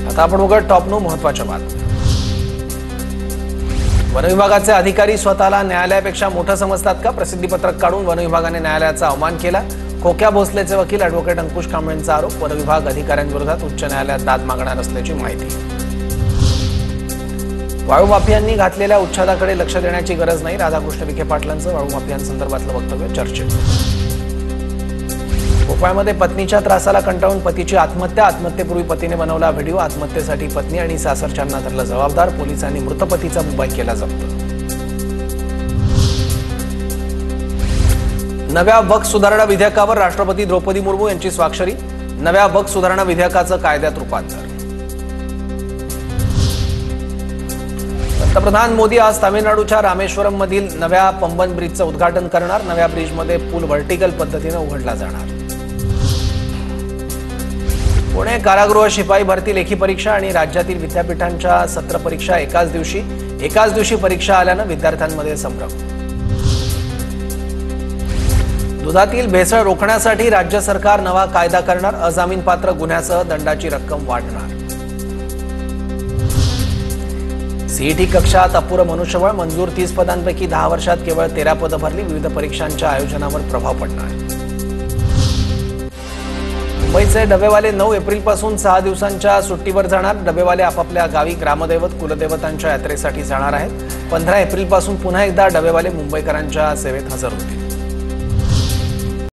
आता आपण बघूया टॉप 9 महत्त्वाच्या बातम्या। वन विभागाचे अधिकारी स्वतःला न्यायालयापेक्षा मोठं समजतात का? प्रसिद्धीपत्रक काढून वन विभागाने न्यायालयाचा अवमान केला। खोक्या भोसलेचे वकील ॲडव्होकेट अंकुश कांबळेंचा आरोप। वन विभाग अधिकाऱ्यांविरोधात उच्च न्यायालयात दाद मागणार असल्याची माहिती। वाळू माफियांनी घातलेल्या उच्छादाकडे लक्ष देण्याची गरज नाही। राधाकृष्ण विखे पाटलांचं वाळू माफियांसंदर्भातलं वक्तव्य चर्चेत। भोपाळमध्ये पत्नीच्या त्रासाला कंटाळून पतीची आत्महत्या। आत्महत्येपूर्वी पतीने बनवला व्हिडिओ। आत्महत्येसाठी पत्नी आणि सासरच्यांना धरलं जबाबदार। पोलिसांनी मृत पतीचा मोबाईल केला जप्त। नव्या वक्फ सुधारणा विधेयकावर राष्ट्रपती द्रौपदी मुर्मू यांची स्वाक्षरी। नव्या वक्फ सुधारणा विधेयकाचं कायद्यात रूपांतर। पंतप्रधान मोदी आज तामिळनाडूच्या रामेश्वरम मधील नव्या पंबन ब्रिजचं उद्घाटन करणार। नव्या ब्रिजमध्ये पूल व्हर्टिकल पद्धतीने उघडला जाणार। पुणे कारागृह शिपाई भरती लेखी परीक्षा आणि राज्यातील विद्यापीठांच्या सत्र परीक्षा एकाच दिवशी परीक्षा आल्यानं विद्यार्थ्यांमध्ये संभ्रम। दुधातील भेसळ रोखण्यासाठी राज्य सरकार नवा कायदा करणार। अजामीनपात्र गुन्ह्यासह दंडाची रक्कम वाढणार। सीईटी कक्षात अपुरं मनुष्यबळ मंजूर 30 पदांपैकी 10 वर्षात केवळ 13 पदं भरली। विविध परीक्षांच्या आयोजनावर प्रभाव पडणार। मुंबईचे डबेवाले 9 एप्रिलपासून 6 दिवसांच्या सुट्टीवर जाणार। डबेवाले आपापल्या गावी ग्रामदैवत कुलदेवतांच्या यात्रेसाठी जाणार आहेत। 15 एप्रिलपासून पुन्हा एकदा डबेवाले मुंबईकरांच्या सेवेत हजर होतील।